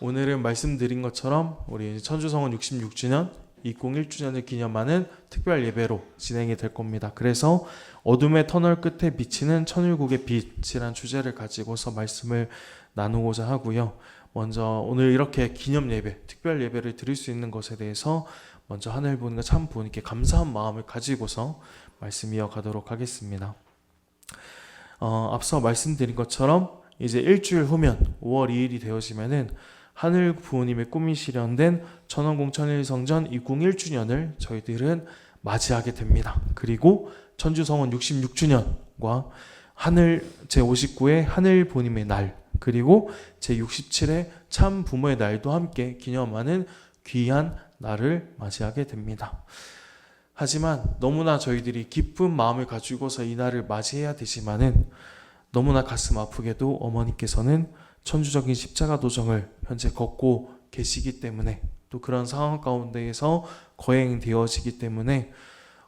오늘은 말씀드린 것처럼 우리 천주성원 66주년 201주년을 기념하는 특별 예배로 진행이 될 겁니다. 그래서 어둠의 터널 끝에 비치는 천일국의 빛이란 주제를 가지고서 말씀을 나누고자 하고요. 먼저 오늘 이렇게 기념 예배, 특별 예배를 드릴 수 있는 것에 대해서 먼저 하늘 부모님과 참 부모님께 감사한 마음을 가지고서 말씀 이어가도록 하겠습니다. 앞서 말씀드린 것처럼 이제 일주일 후면 5월 2일이 되어지면은 하늘 부모님의 꿈이 실현된 천원공 천일성전 201주년을 저희들은 맞이하게 됩니다. 그리고 천주성원 66주년과 하늘 제59회 하늘 부모님의 날, 그리고 제67회 참 부모의 날도 함께 기념하는 귀한 날을 맞이하게 됩니다. 하지만 너무나 저희들이 기쁜 마음을 가지고서 이 날을 맞이해야 되지만은 너무나 가슴 아프게도 어머니께서는 천주적인 십자가 도정을 현재 걷고 계시기 때문에, 또 그런 상황 가운데에서 거행되어지기 때문에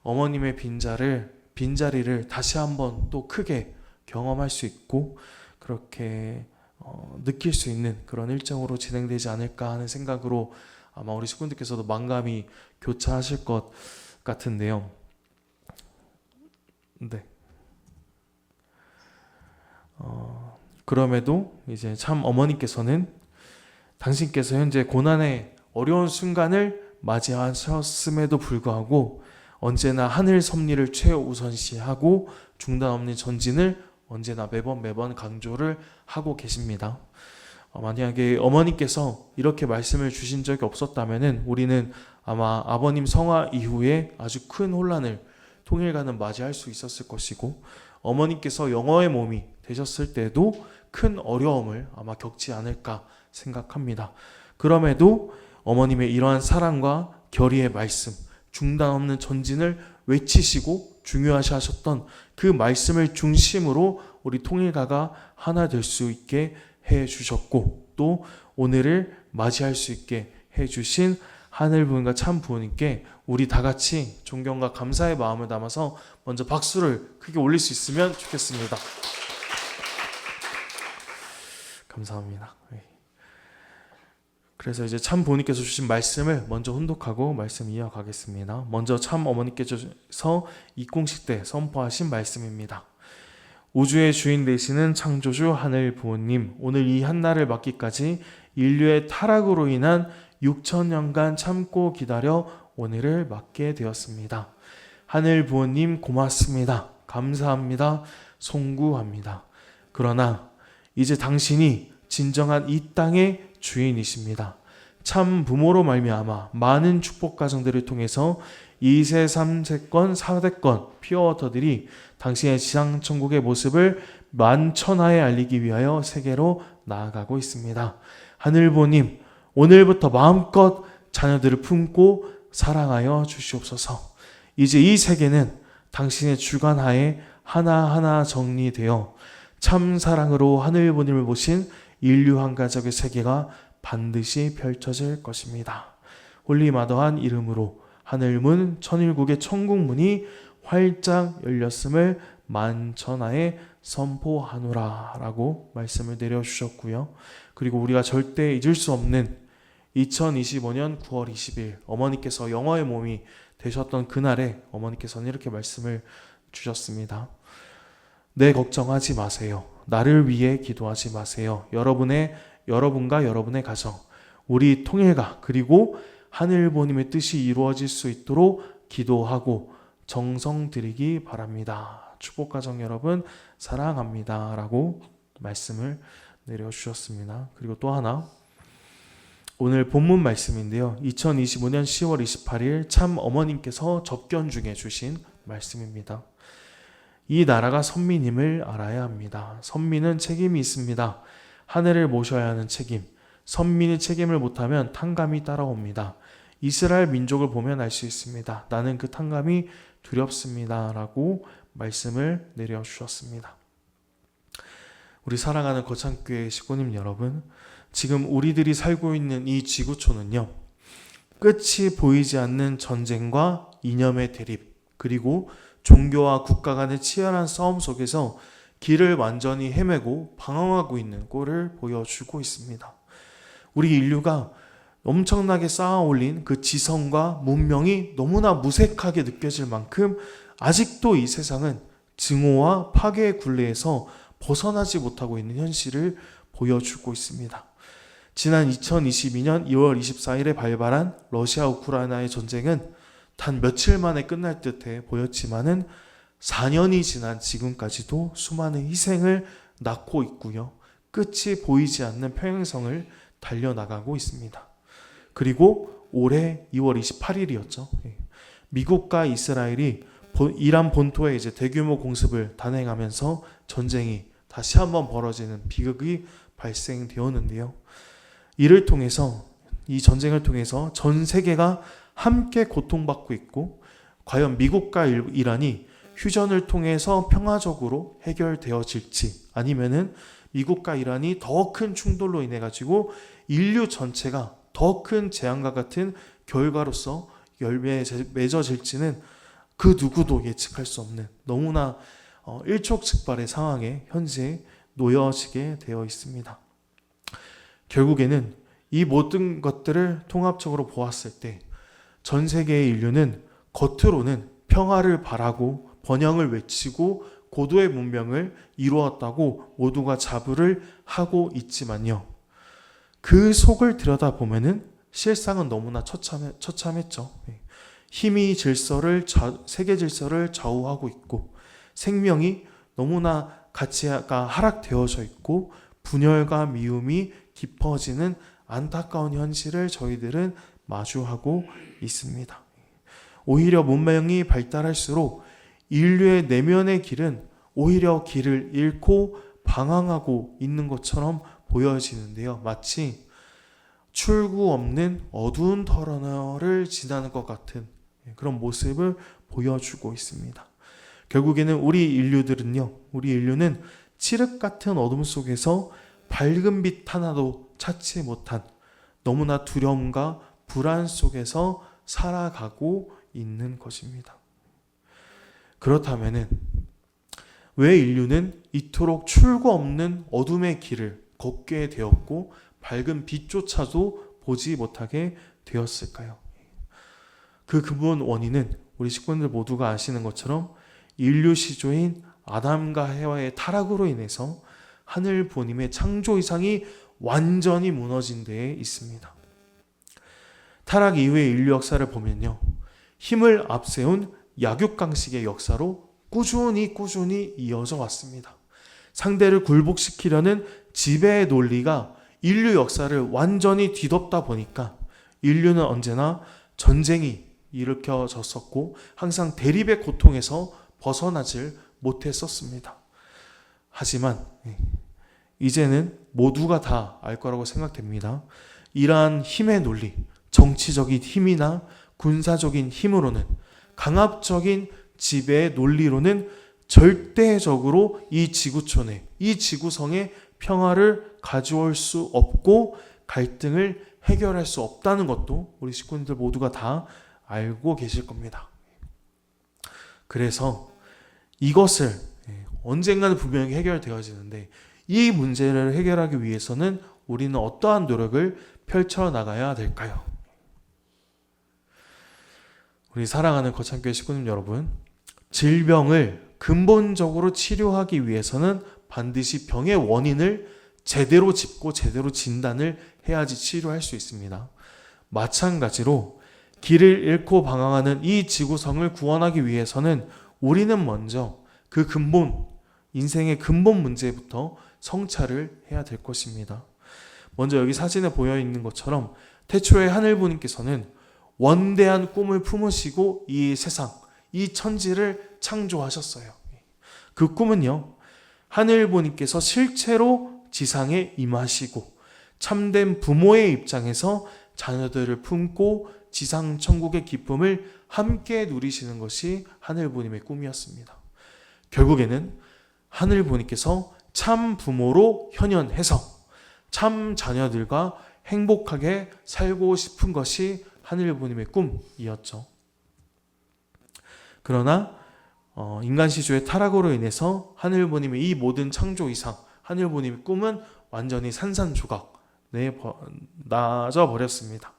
어머님의 빈자리를 다시 한번 또 크게 경험할 수 있고 그렇게 느낄 수 있는 그런 일정으로 진행되지 않을까 하는 생각으로 아마 우리 식구분들께서도 만감이 교차하실 것 같은데요. 네. 그럼에도 이제 참 어머니께서는 당신께서 현재 고난의 어려운 순간을 맞이하셨음에도 불구하고 언제나 하늘 섭리를 최우선시하고 중단 없는 전진을 언제나 매번 강조를 하고 계십니다. 만약에 어머니께서 이렇게 말씀을 주신 적이 없었다면은 우리는 아마 아버님 성화 이후에 아주 큰 혼란을 통일가는 맞이할 수 있었을 것이고, 어머니께서 영어의 몸이 되셨을 때도 큰 어려움을 아마 겪지 않을까 생각합니다. 그럼에도 어머님의 이러한 사랑과 결의의 말씀, 중단 없는 전진을 외치시고 중요하시 하셨던 그 말씀을 중심으로 우리 통일가가 하나 될 수 있게 해주셨고, 또 오늘을 맞이할 수 있게 해주신 하늘 부모님과 참 부모님께 우리 다 같이 존경과 감사의 마음을 담아서 먼저 박수를 크게 올릴 수 있으면 좋겠습니다. 감사합니다. 그래서 이제 참 부모님께서 주신 말씀을 먼저 훈독하고 말씀 이어가겠습니다. 먼저 참 어머니께서 입공식 때 선포하신 말씀입니다. 우주의 주인 되시는 창조주 하늘 부모님, 오늘 이 한날을 맞기까지 인류의 타락으로 인한 6,000년간 참고 기다려 오늘을 맞게 되었습니다. 하늘 부모님 고맙습니다. 감사합니다. 송구합니다. 그러나 이제 당신이 진정한 이 땅의 주인이십니다. 참 부모로 말미암아 많은 축복 가정들을 통해서 2세, 3세권, 4세권 피어워터들이 당신의 지상천국의 모습을 만천하에 알리기 위하여 세계로 나아가고 있습니다. 하늘 부모님, 오늘부터 마음껏 자녀들을 품고 사랑하여 주시옵소서. 이제 이 세계는 당신의 주관하에 하나하나 정리되어 참 사랑으로 하늘 부모님을 모신 인류 한 가족의 세계가 반드시 펼쳐질 것입니다. 홀리마더한 이름으로 하늘문 천일국의 천국문이 활짝 열렸음을 만천하에 선포하노라 라고 말씀을 내려주셨고요. 그리고 우리가 절대 잊을 수 없는 2025년 9월 20일 어머니께서 영어의 몸이 되셨던 그날에 어머니께서는 이렇게 말씀을 주셨습니다. 내 걱정하지 마세요. 나를 위해 기도하지 마세요. 여러분과 여러분의 가정, 우리 통일가, 그리고 하늘 부모님의 뜻이 이루어질 수 있도록 기도하고 정성 드리기 바랍니다. 축복 가정 여러분 사랑합니다 라고 말씀을 내려주셨습니다. 그리고 또 하나, 오늘 본문 말씀인데요. 2025년 10월 28일 참 어머님께서 접견 중에 주신 말씀입니다. 이 나라가 선민임을 알아야 합니다. 선민은 책임이 있습니다. 하늘을 모셔야 하는 책임. 선민이 책임을 못하면 탕감이 따라옵니다. 이스라엘 민족을 보면 알 수 있습니다. 나는 그 탕감이 두렵습니다 라고 말씀을 내려주셨습니다. 우리 사랑하는 거창교회 식구님 여러분, 지금 우리들이 살고 있는 이 지구촌은요, 끝이 보이지 않는 전쟁과 이념의 대립, 그리고 종교와 국가 간의 치열한 싸움 속에서 길을 완전히 헤매고 방황하고 있는 꼴을 보여주고 있습니다. 우리 인류가 엄청나게 쌓아 올린 그 지성과 문명이 너무나 무색하게 느껴질 만큼 아직도 이 세상은 증오와 파괴의 굴레에서 벗어나지 못하고 있는 현실을 보여주고 있습니다. 지난 2022년 2월 24일에 발발한 러시아 우크라이나의 전쟁은 단 며칠 만에 끝날 듯해 보였지만은 4년이 지난 지금까지도 수많은 희생을 낳고 있고요. 끝이 보이지 않는 평행성을 달려나가고 있습니다. 그리고 올해 2월 28일이었죠. 미국과 이스라엘이 이란 본토에 이제 대규모 공습을 단행하면서 전쟁이 다시 한번 벌어지는 비극이 발생되었는데요. 이 전쟁을 통해서 전 세계가 함께 고통받고 있고, 과연 미국과 이란이 휴전을 통해서 평화적으로 해결되어질지, 아니면은 미국과 이란이 더 큰 충돌로 인해 가지고 인류 전체가 더 큰 재앙과 같은 결과로서 맺어질지는 그 누구도 예측할 수 없는 너무나 일촉즉발의 상황에 현재 놓여지게 되어 있습니다. 결국에는 이 모든 것들을 통합적으로 보았을 때 전 세계의 인류는 겉으로는 평화를 바라고 번영을 외치고 고도의 문명을 이루었다고 모두가 자부를 하고 있지만요. 그 속을 들여다보면은 실상은 너무나 처참했죠. 힘이 세계 질서를 좌우하고 있고, 생명이 너무나 가치가 하락되어져 있고, 분열과 미움이 깊어지는 안타까운 현실을 저희들은 마주하고 있습니다. 오히려 문명이 발달할수록 인류의 내면의 길은 오히려 길을 잃고 방황하고 있는 것처럼 보여지는데요. 마치 출구 없는 어두운 터널을 지나는 것 같은 그런 모습을 보여주고 있습니다. 결국에는 우리 인류는 칠흑 같은 어둠 속에서 밝은 빛 하나도 찾지 못한 너무나 두려움과 불안 속에서 살아가고 있는 것입니다. 그렇다면은 왜 인류는 이토록 출구 없는 어둠의 길을 걷게 되었고 밝은 빛조차도 보지 못하게 되었을까요? 그 근본 원인은 우리 식구들 모두가 아시는 것처럼 인류 시조인 아담과 해와의 타락으로 인해서 하늘 부모님의 창조 이상이 완전히 무너진 데에 있습니다. 타락 이후의 인류 역사를 보면요, 힘을 앞세운 약육강식의 역사로 꾸준히 이어져 왔습니다. 상대를 굴복시키려는 지배의 논리가 인류 역사를 완전히 뒤덮다 보니까 인류는 언제나 전쟁이 일으켜졌었고 항상 대립의 고통에서 벗어나질 못했었습니다. 하지만 이제는 모두가 다 알 거라고 생각됩니다. 이러한 힘의 논리, 정치적인 힘이나 군사적인 힘으로는, 강압적인 지배의 논리로는 절대적으로 이 지구촌에, 이 지구성에 평화를 가져올 수 없고 갈등을 해결할 수 없다는 것도 우리 식구들 모두가 다 알고 계실 겁니다. 그래서 이것을 언젠가는 분명히 해결되어지는데, 이 문제를 해결하기 위해서는 우리는 어떠한 노력을 펼쳐나가야 될까요? 우리 사랑하는 거창교회 식구님 여러분, 질병을 근본적으로 치료하기 위해서는 반드시 병의 원인을 제대로 짚고 제대로 진단을 해야지 치료할 수 있습니다. 마찬가지로 길을 잃고 방황하는 이 지구성을 구원하기 위해서는 우리는 먼저 그 인생의 근본 문제부터 성찰을 해야 될 것입니다. 먼저 여기 사진에 보여 있는 것처럼 태초에 하늘부님께서는 원대한 꿈을 품으시고 이 세상, 이 천지를 창조하셨어요. 그 꿈은요, 하늘부님께서 실제로 지상에 임하시고 참된 부모의 입장에서 자녀들을 품고 지상 천국의 기쁨을 함께 누리시는 것이 하늘부님의 꿈이었습니다. 결국에는 하늘부님께서 참 부모로 현현해서 참 자녀들과 행복하게 살고 싶은 것이 하늘부님의 꿈이었죠. 그러나 인간 시조의 타락으로 인해서 하늘부님의 이 모든 창조 이상, 하늘부님의 꿈은 완전히 산산조각 나져 버렸습니다.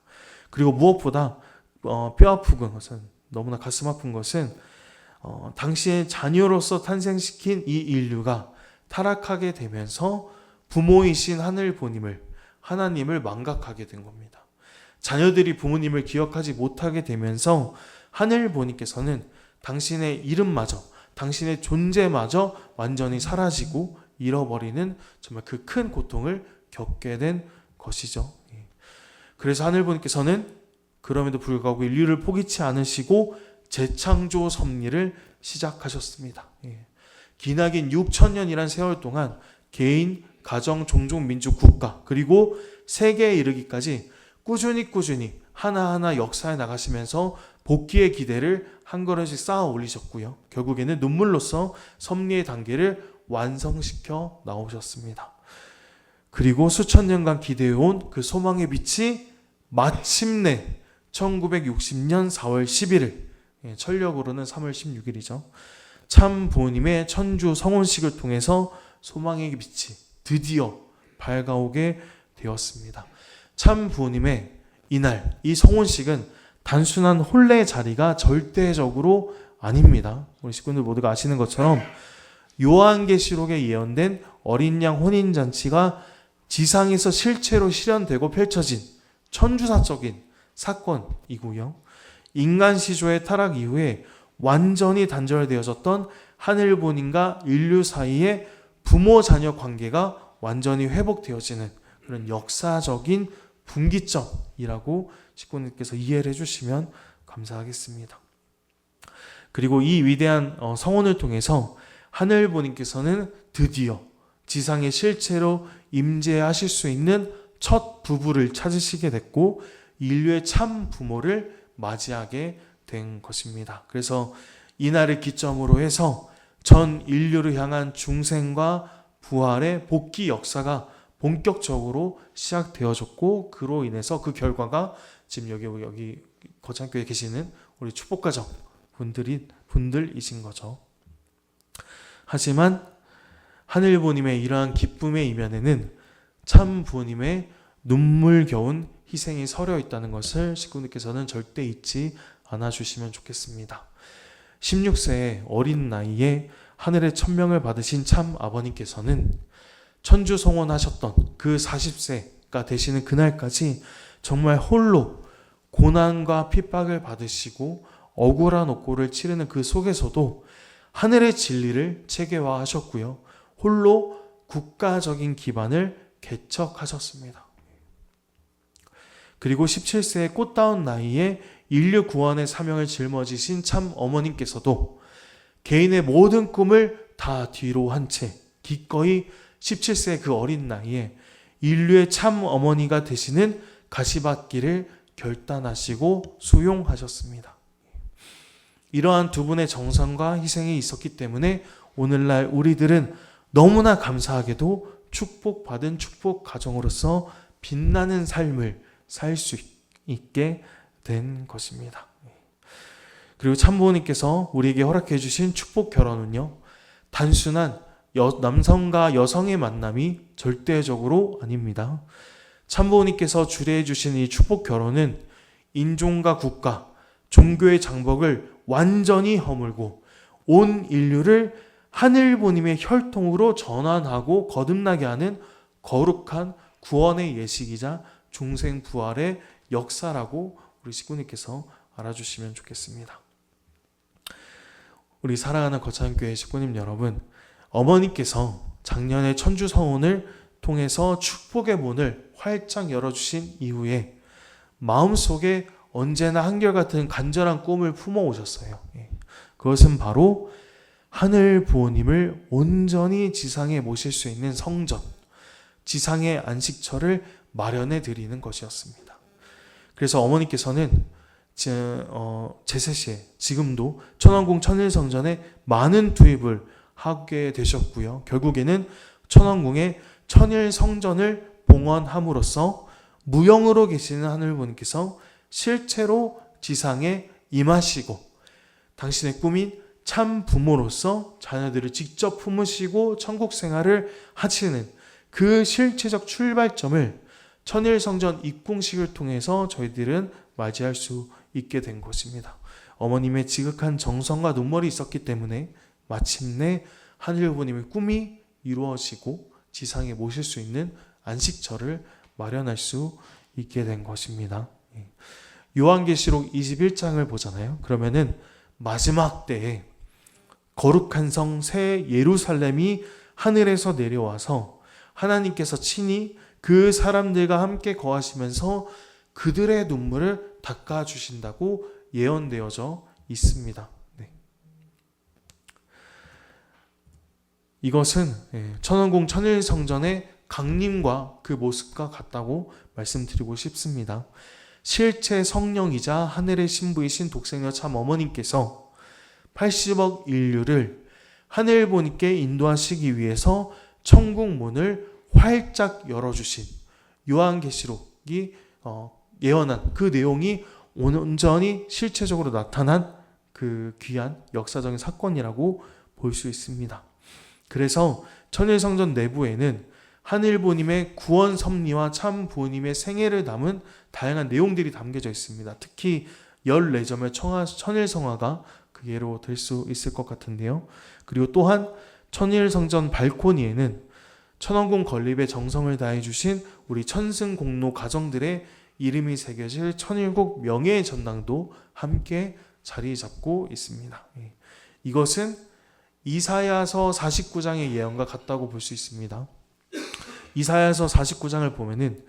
그리고 무엇보다 뼈 아픈 것은, 너무나 가슴 아픈 것은 당신의 자녀로서 탄생시킨 이 인류가 타락하게 되면서 부모이신 하나님을 망각하게 된 겁니다. 자녀들이 부모님을 기억하지 못하게 되면서 하늘보님께서는 당신의 이름마저, 당신의 존재마저 완전히 사라지고 잃어버리는 정말 그 큰 고통을 겪게 된 것이죠. 그래서 하늘보님께서는 그럼에도 불구하고 인류를 포기치 않으시고 재창조 섭리를 시작하셨습니다. 기나긴 6,000년이란 세월 동안 개인, 가정, 종족, 민족, 국가 그리고 세계에 이르기까지 꾸준히 하나하나 역사에 나가시면서 복귀의 기대를 한 걸음씩 쌓아 올리셨고요. 결국에는 눈물로써 섭리의 단계를 완성시켜 나오셨습니다. 그리고 수천 년간 기대해온 그 소망의 빛이 마침내 1960년 4월 11일, 천력으로는 3월 16일이죠. 참 부모님의 천주 성혼식을 통해서 소망의 빛이 드디어 밝아오게 되었습니다. 참 부모님의 이날, 이 성혼식은 단순한 혼례의 자리가 절대적으로 아닙니다. 우리 식구들 모두가 아시는 것처럼 요한계시록에 예언된 어린 양 혼인잔치가 지상에서 실체로 실현되고 펼쳐진 천주사적인 사건이고요. 인간 시조의 타락 이후에 완전히 단절되어졌던 하늘본인과 인류 사이의 부모 자녀 관계가 완전히 회복되어지는 그런 역사적인 분기점이라고 식구님께서 이해를 해주시면 감사하겠습니다. 그리고 이 위대한 성혼을 통해서 하늘보님께서는 드디어 지상에 실체로 임재하실 수 있는 첫 부부를 찾으시게 됐고 인류의 참 부모를 맞이하게 된 것입니다. 그래서 이날을 기점으로 해서 전 인류를 향한 중생과 부활의 복귀 역사가 본격적으로 시작되어졌고 그로 인해서 그 결과가 지금 여기 거창교회에 계시는 우리 축복가정 분들이신 거죠. 하지만 하늘보님의 이러한 기쁨의 이면에는 참 부모님의 눈물겨운 희생이 서려 있다는 것을 식구님께서는 절대 잊지 않아 주시면 좋겠습니다. 16세의 어린 나이에 하늘의 천명을 받으신 참 아버님께서는 천주 성혼하셨던 그 40세가 되시는 그날까지 정말 홀로 고난과 핍박을 받으시고 억울한 옥고를 치르는 그 속에서도 하늘의 진리를 체계화하셨고요. 홀로 국가적인 기반을 개척하셨습니다. 그리고 17세의 꽃다운 나이에 인류 구원의 사명을 짊어지신 참 어머님께서도 개인의 모든 꿈을 다 뒤로 한 채 기꺼이 17세의 그 어린 나이에 인류의 참 어머니가 되시는 가시밭길을 결단하시고 수용하셨습니다. 이러한 두 분의 정성과 희생이 있었기 때문에 오늘날 우리들은 너무나 감사하게도 축복받은 축복 가정으로서 빛나는 삶을 살 수 있게 된 것입니다. 그리고 참부모님께서 우리에게 허락해 주신 축복 결혼은요, 단순한 남성과 여성의 만남이 절대적으로 아닙니다. 참부모님께서 주례해 주신 이 축복 결혼은 인종과 국가, 종교의 장벽을 완전히 허물고 온 인류를 하늘보님의 혈통으로 전환하고 거듭나게 하는 거룩한 구원의 예식이자 중생 부활의 역사라고 우리 식구님께서 알아주시면 좋겠습니다. 우리 사랑하는 거창교회 식구님 여러분, 어머니께서 작년에 천주 성혼을 통해서 축복의 문을 활짝 열어주신 이후에 마음속에 언제나 한결같은 간절한 꿈을 품어오셨어요. 그것은 바로 하늘 부모님을 온전히 지상에 모실 수 있는 성전, 지상의 안식처를 마련해 드리는 것이었습니다. 그래서 어머니께서는 제세시에 지금도 천왕궁 천일성전에 많은 투입을 하게 되셨고요. 결국에는 천왕궁의 천일성전을 봉헌함으로써 무형으로 계시는 하늘부모님께서 실체로 지상에 임하시고 당신의 꿈인 참 부모로서 자녀들을 직접 품으시고 천국 생활을 하시는 그 실체적 출발점을 천일성전 입궁식을 통해서 저희들은 맞이할 수 있게 된 것입니다. 어머님의 지극한 정성과 눈물이 있었기 때문에 마침내 하늘부모님의 꿈이 이루어지고 지상에 모실 수 있는 안식처를 마련할 수 있게 된 것입니다. 요한계시록 21장을 보잖아요. 그러면은 마지막 때에 거룩한 성 새 예루살렘이 하늘에서 내려와서 하나님께서 친히 그 사람들과 함께 거하시면서 그들의 눈물을 닦아주신다고 예언되어져 있습니다. 이것은 천원궁 천일성전의 강림과 그 모습과 같다고 말씀드리고 싶습니다. 실체 성령이자 하늘의 신부이신 독생녀 참 어머님께서 80억 인류를 하늘부모님께 인도하시기 위해서 천국 문을 활짝 열어주신 요한계시록이 예언한 그 내용이 온전히 실체적으로 나타난 그 귀한 역사적인 사건이라고 볼 수 있습니다. 그래서 천일성전 내부에는 하늘부모님의 구원 섭리와 참 부모님의 생애를 담은 다양한 내용들이 담겨져 있습니다. 특히 14점의 천일성화가 그 예로 될 수 있을 것 같은데요. 그리고 또한 천일성전 발코니에는 천원궁 건립에 정성을 다해 주신 우리 천승공로 가정들의 이름이 새겨질 천일국 명예의 전당도 함께 자리 잡고 있습니다. 이것은 이사야서 49장의 예언과 같다고 볼 수 있습니다. 이사야서 49장을 보면은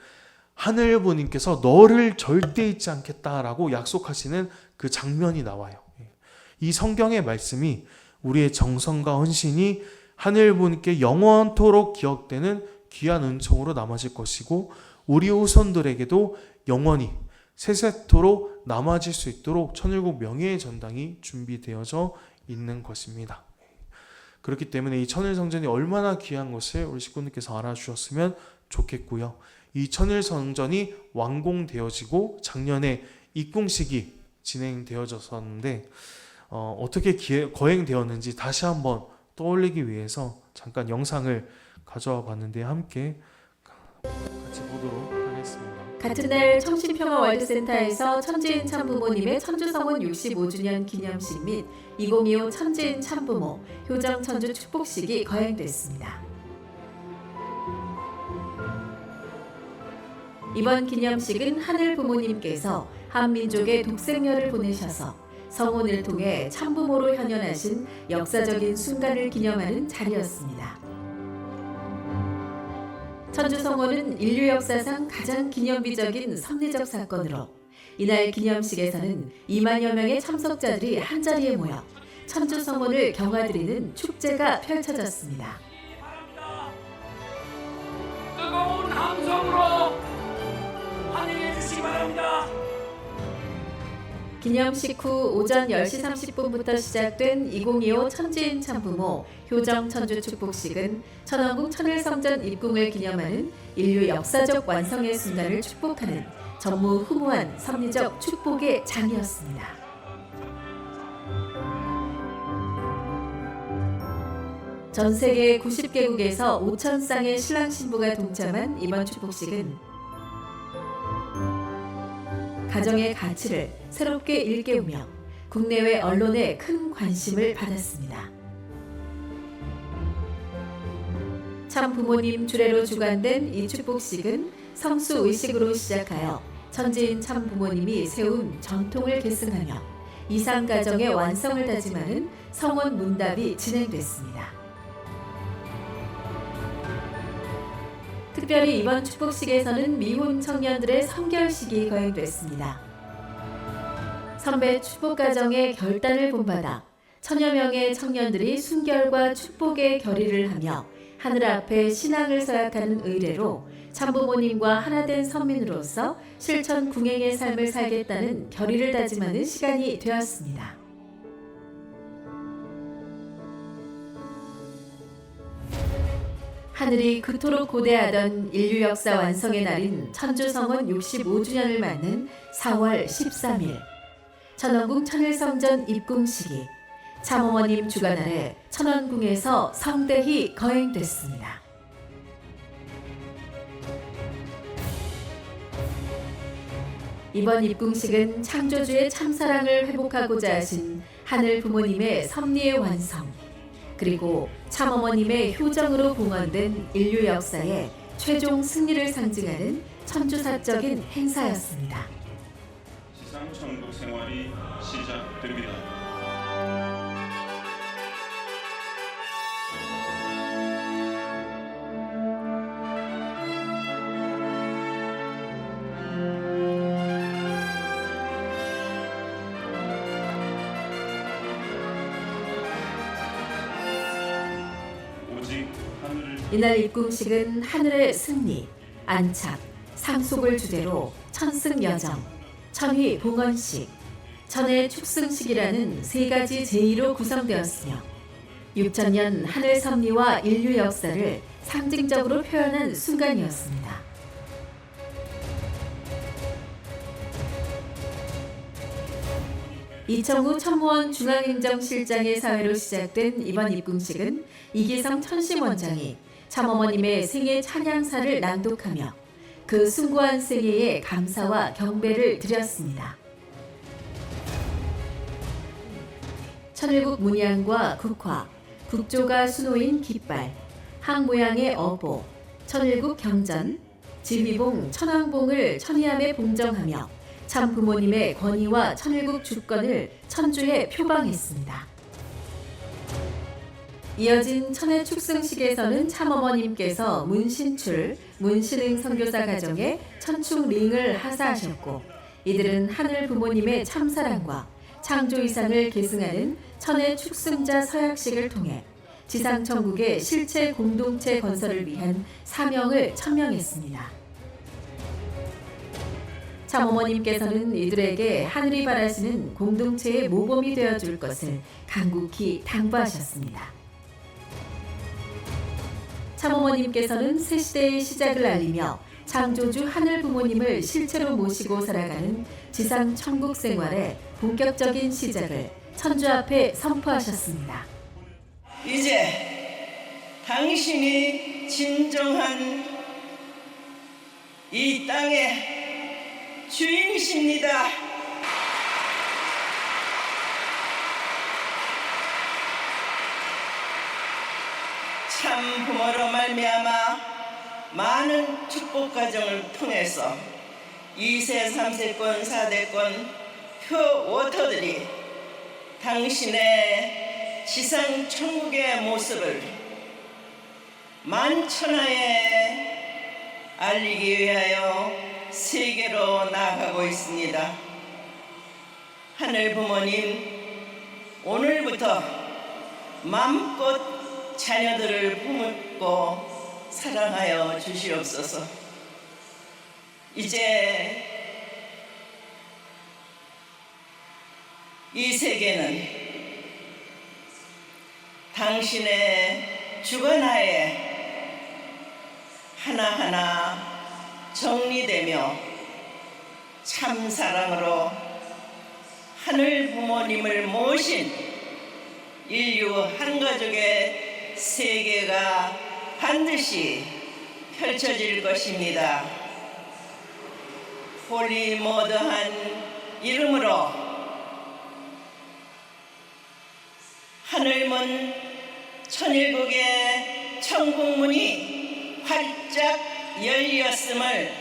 하늘부모님께서 너를 절대 잊지 않겠다라고 약속하시는 그 장면이 나와요. 이 성경의 말씀이 우리의 정성과 헌신이 하늘부모님께 영원토록 기억되는 귀한 은총으로 남아질 것이고 우리 후손들에게도 영원히 세세토록 남아질 수 있도록 천일국 명예의 전당이 준비되어져 있는 것입니다. 그렇기 때문에 이 천일성전이 얼마나 귀한 것을 우리 식구님께서 알아주셨으면 좋겠고요. 이 천일성전이 완공되어지고 작년에 입궁식이 진행되어졌었는데 어떻게 거행되었는지 다시 한번 떠올리기 위해서 잠깐 영상을 가져와 봤는데 함께 같이 보도록 하겠습니다. 같은 날 청신평화월드센터에서 천지인 참부모님의 천주성원 65주년 기념식 및 2025 천지인 참부모 효정 천주 축복식이 거행됐습니다. 이번 기념식은 하늘 부모님께서 한민족의 독생녀를 보내셔서 성혼을 통해 참부모로 현현하신 역사적인 순간을 기념하는 자리였습니다. 천주성혼은 인류 역사상 가장 기념비적인 섭리적 사건으로 이날 기념식에서는 2만여 명의 참석자들이 한자리에 모여 천주성혼을 경화드리는 축제가 펼쳐졌습니다. 뜨거운 함성으로 환영해 주시기 바랍니다. 기념식 후 오전 10시 30분부터 시작된 2025 천지인 참부모 효정 천주 축복식은 천원궁 천일성전 입궁을 기념하는 인류 역사적 완성의 순간을 축복하는 전무후무한 섭리적 축복의 장이었습니다. 전 세계 90개국에서 5,000쌍의 신랑 신부가 동참한 이번 축복식은 가정의 가치를 새롭게 일깨우며 국내외 언론의 큰 관심을 받았습니다. 참 부모님 주례로 주관된 이 축복식은 성수 의식으로 시작하여 천지인 참 부모님이 세운 전통을 계승하며 이상 가정의 완성을 다짐하는 성혼 문답이 진행됐습니다. 특별히 이번 축복식에서는 미혼 청년들의 성결식이 거행됐습니다. 선배 축복가정의 결단을 본받아 천여 명의 청년들이 순결과 축복의 결의를 하며 하늘 앞에 신앙을 서약하는 의례로 참부모님과 하나된 서민으로서 실천 궁행의 삶을 살겠다는 결의를 다짐하는 시간이 되었습니다. 하늘이 그토록 고대하던 인류 역사 완성의 날인 천주성원 65주년을 맞는 4월 13일 천원궁 천일성전 입궁식이 참어머님 주관 아래 천원궁에서 성대히 거행됐습니다. 이번 입궁식은 창조주의 참사랑을 회복하고자 하신 하늘 부모님의 섭리의 완성, 그리고 참어머님의 효정으로 봉헌된 인류 역사의 최종 승리를 상징하는 천주사적인 행사였습니다. 지상천국 생활이 시작됩니다. 오직 하늘을 이날 입궁식은 하늘의 승리, 안착, 상속을 주제로 천승여정, 천휘 봉헌식, 천의 축승식이라는 세 가지 제의로 구성되었으며 6천년 하늘 섭리와 인류 역사를 상징적으로 표현한 순간이었습니다. 이청우 천무원 중앙행정실장의 사회로 시작된 이번 입궁식은 이기성 천심원장이 참어머님의 생애 찬양사를 낭독하며 그 숭고한 생애에 감사와 경배를 드렸습니다. 천일국 문양과 국화, 국조가 수놓인 깃발, 항모양의 어보, 천일국 경전, 지휘봉, 천왕봉을 천의함에 봉정하며 참 부모님의 권위와 천일국 주권을 천주에 표방했습니다. 이어진 천의 축승식에서는 참어머님께서 문신출, 문신응 선교사 가정에 천축링을 하사하셨고 이들은 하늘 부모님의 참사랑과 창조이상을 계승하는 천의 축승자 서약식을 통해 지상천국의 실체 공동체 건설을 위한 사명을 천명했습니다. 참어머님께서는 이들에게 하늘이 바라시는 공동체의 모범이 되어줄 것을 간곡히 당부하셨습니다. 참어머님께서는 새 시대의 시작을 알리며 창조주 하늘 부모님을 실체로 모시고 살아가는 지상 천국 생활의 본격적인 시작을 천주 앞에 선포하셨습니다. 이제 당신이 진정한 이 땅의 주인이십니다. 참 부모로 말미암아 많은 축복 과정을 통해서 2세, 3세권, 4대권 표워터들이 당신의 지상 천국의 모습을 만천하에 알리기 위하여 세계로 나아가고 있습니다. 하늘 부모님, 오늘부터 마음껏 자녀들을 품고 사랑하여 주시옵소서. 이제 이 세계는 당신의 주관하에 하나하나 정리되며 참사랑으로 하늘 부모님을 모신 인류 한 가족의 세계가 반드시 펼쳐질 것입니다. 홀리모드한 이름으로 하늘문 천일국의 천국문이 활짝 열렸음을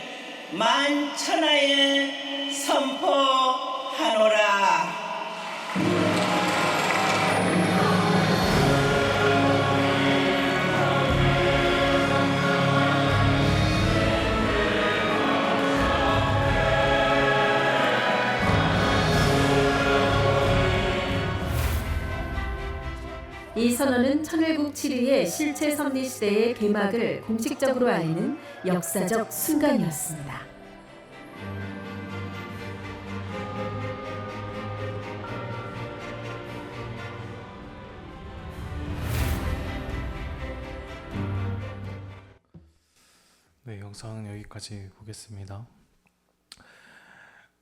만천하에 선포하노라. 이 선언은 천일국 7위의 실체 섭리 시대의 개막을 공식적으로 알리는 역사적 순간이었습니다. 네, 영상 여기까지 보겠습니다.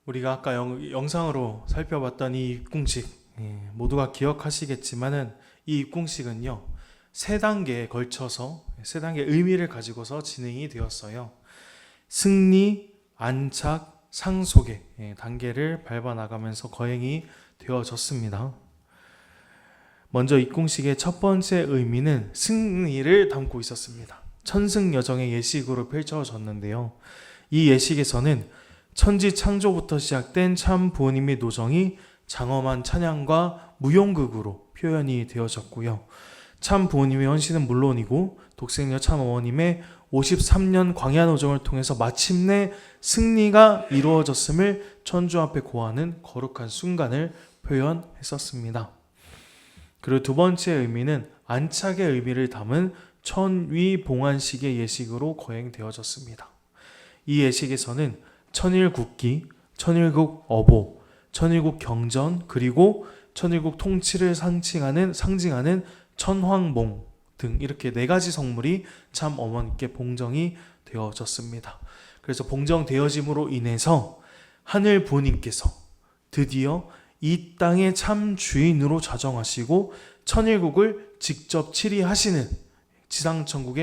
우리가 아까 영상으로 살펴봤던 이 입궁식, 모두가 기억하시겠지만은 이 입궁식은요, 세 단계에 걸쳐서 세 단계의 의미를 가지고서 진행이 되었어요. 승리, 안착, 상속의 단계를 밟아 나가면서 거행이 되어졌습니다. 먼저 입궁식의 첫 번째 의미는 승리를 담고 있었습니다. 천승여정의 예식으로 펼쳐졌는데요. 이 예식에서는 천지 창조부터 시작된 참 부모님의 노정이 장엄한 찬양과 무용극으로 표현이 되어졌고요. 참 부모님의 헌신은 물론이고 독생녀 참 어머님의 53년 광야 노정을 통해서 마침내 승리가 이루어졌음을 천주 앞에 고하는 거룩한 순간을 표현했었습니다. 그리고 두 번째 의미는 안착의 의미를 담은 천위봉안식의 예식으로 거행되어졌습니다. 이 예식에서는 천일국기, 천일국 어보, 천일국 경전, 그리고 천일국 통치를 상징하는 천황봉 등 이렇게 4가지 성물이 참 어머니께 봉정이 되어졌습니다. 그래서 봉정되어짐으로 인해서 하늘 부모님께서 드디어 이 땅의 참 주인으로 자정하시고 천일국을 직접 치리하시는 지상천국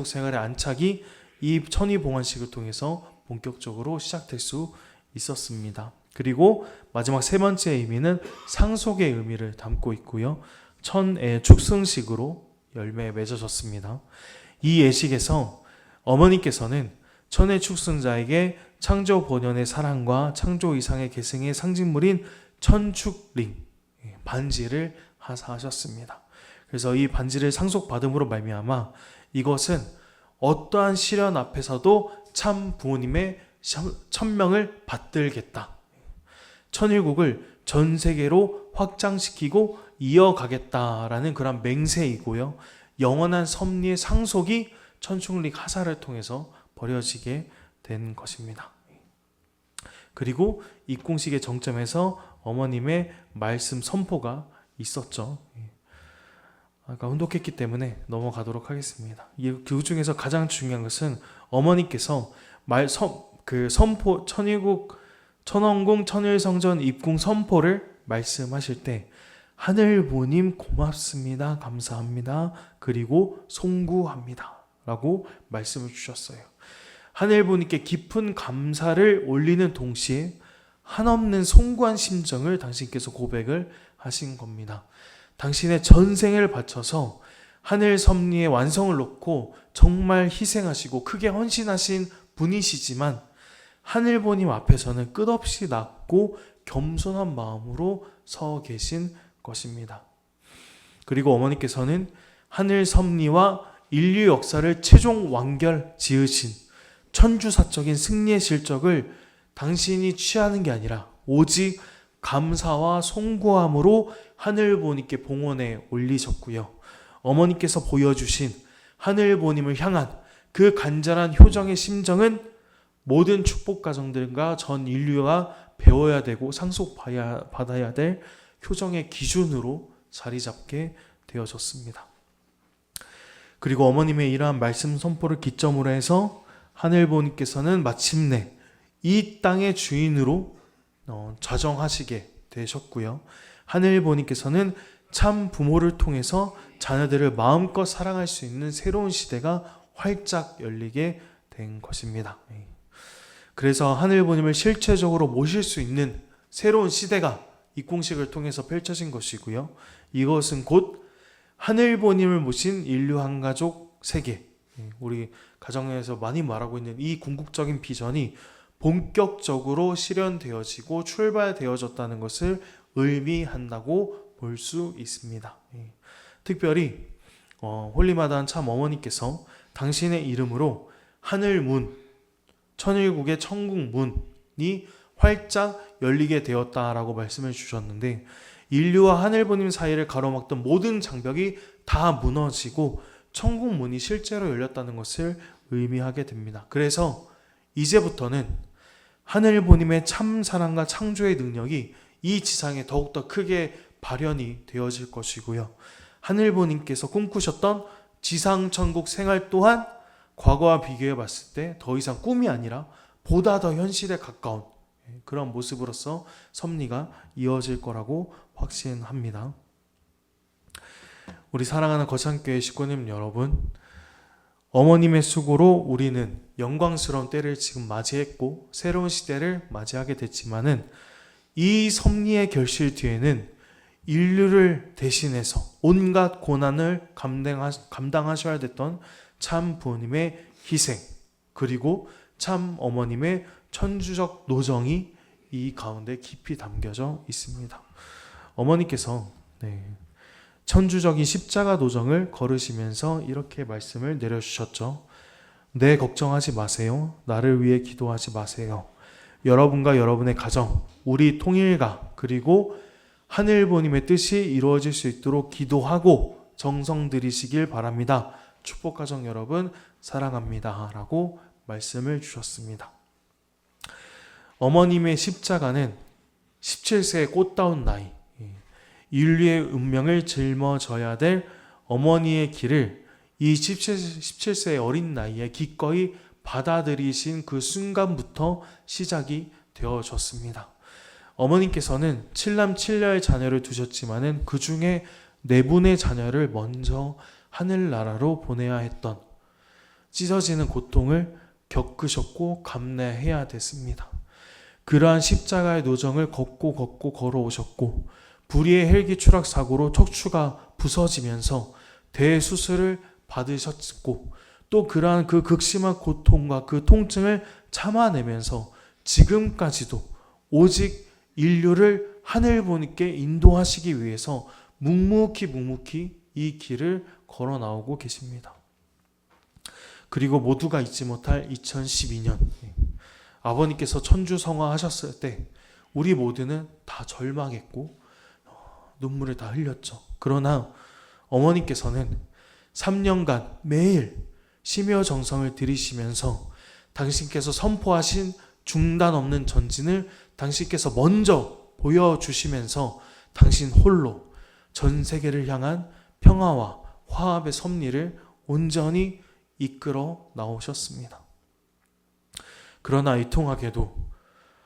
생활의 안착이 이 천위봉안식을 통해서 본격적으로 시작될 수 있었습니다. 그리고 마지막 세 번째 의미는 상속의 의미를 담고 있고요. 천의 축승식으로 열매에 맺어졌습니다. 이 예식에서 어머니께서는 천의 축승자에게 창조 본연의 사랑과 창조 이상의 계승의 상징물인 천축링 반지를 하사하셨습니다. 그래서 이 반지를 상속받음으로 말미암아 이것은 어떠한 시련 앞에서도 참 부모님의 천명을 받들겠다. 천일국을 전 세계로 확장시키고 이어가겠다라는 그런 맹세이고요. 영원한 섭리의 상속이 천축링 하사를 통해서 벌어지게 된 것입니다. 그리고 입궁식의 정점에서 어머님의 말씀 선포가 있었죠. 아까 혼독했기 때문에 넘어가도록 하겠습니다. 그 중에서 가장 중요한 것은 어머니께서 선포 천일국 천원궁 천일성전 입궁 선포를 말씀하실 때 하늘 부모님 고맙습니다, 감사합니다, 그리고 송구합니다 라고 말씀을 주셨어요. 하늘 부모님께 깊은 감사를 올리는 동시에 한없는 송구한 심정을 당신께서 고백을 하신 겁니다. 당신의 전생을 바쳐서 하늘 섭리의 완성을 놓고 정말 희생하시고 크게 헌신하신 분이시지만 하늘 부모님 앞에서는 끝없이 낮고 겸손한 마음으로 서 계신 것입니다. 그리고 어머니께서는 하늘 섭리와 인류 역사를 최종 완결 지으신 천주사적인 승리의 실적을 당신이 취하는 게 아니라 오직 감사와 송구함으로 하늘 부모님께 봉헌에 올리셨고요. 어머니께서 보여주신 하늘 부모님을 향한 그 간절한 효정의 심정은 모든 축복 가정들과 전 인류가 배워야 되고 상속받아야 될 효정의 기준으로 자리 잡게 되어졌습니다. 그리고 어머님의 이러한 말씀 선포를 기점으로 해서 하늘 부모님께서는 마침내 이 땅의 주인으로 자정하시게 되셨고요. 하늘 부모님께서는 참 부모를 통해서 자녀들을 마음껏 사랑할 수 있는 새로운 시대가 활짝 열리게 된 것입니다. 그래서 하늘 부모님을 실체적으로 모실 수 있는 새로운 시대가 입궁식을 통해서 펼쳐진 것이고요. 이것은 곧 하늘 부모님을 모신 인류 한가족 세계, 우리 가정에서 많이 말하고 있는 이 궁극적인 비전이 본격적으로 실현되어지고 출발되어졌다는 것을 의미한다고 볼 수 있습니다. 특별히 홀리마다한 참 어머니께서 당신의 이름으로 하늘문, 천일국의 천국문이 활짝 열리게 되었다라고 말씀을 주셨는데 인류와 하늘 부모님 사이를 가로막던 모든 장벽이 다 무너지고 천국문이 실제로 열렸다는 것을 의미하게 됩니다. 그래서 이제부터는 하늘 부모님의 참 사랑과 창조의 능력이 이 지상에 더욱더 크게 발현이 되어질 것이고요. 하늘 부모님께서 꿈꾸셨던 지상천국 생활 또한 과거와 비교해 봤을 때 더 이상 꿈이 아니라 보다 더 현실에 가까운 그런 모습으로서 섭리가 이어질 거라고 확신합니다. 우리 사랑하는 거창교회 식구님 여러분, 어머님의 수고로 우리는 영광스러운 때를 지금 맞이했고 새로운 시대를 맞이하게 됐지만은 이 섭리의 결실 뒤에는 인류를 대신해서 온갖 고난을 감당하셔야 됐던 참 부모님의 희생, 그리고 참 어머님의 천주적 노정이 이 가운데 깊이 담겨져 있습니다. 어머니께서 천주적인 십자가 노정을 걸으시면서 이렇게 말씀을 내려주셨죠. 내 걱정하지 마세요. 나를 위해 기도하지 마세요. 여러분과 여러분의 가정, 우리 통일가, 그리고 하늘부모님의 뜻이 이루어질 수 있도록 기도하고 정성 들이시길 바랍니다. 축복가정 여러분 사랑합니다. 라고 말씀을 주셨습니다. 어머님의 십자가는 17세의 꽃다운 나이, 인류의 운명을 짊어져야 될 어머니의 길을 이 17세의 어린 나이에 기꺼이 받아들이신 그 순간부터 시작이 되어졌습니다. 어머님께서는 7남 7녀의 자녀를 두셨지만은 그 중에 4분의 자녀를 먼저 하늘나라로 보내야 했던 찢어지는 고통을 겪으셨고 감내해야 됐습니다. 그러한 십자가의 노정을 걷고 걸어오셨고 불의의 헬기 추락 사고로 척추가 부서지면서 대수술을 받으셨고 또 그러한 그 극심한 고통과 그 통증을 참아내면서 지금까지도 오직 인류를 하늘부모님께 인도하시기 위해서 묵묵히 이 길을 걸어 나오고 계십니다. 그리고 모두가 잊지 못할 2012년 아버님께서 천주성화하셨을 때 우리 모두는 다 절망했고 눈물을 다 흘렸죠. 그러나 어머님께서는 3년간 매일 심혈정성을 들이시면서 당신께서 선포하신 중단 없는 전진을 당신께서 먼저 보여주시면서 당신 홀로 전 세계를 향한 평화와 화합의 섭리를 온전히 이끌어 나오셨습니다. 그러나 이통하게도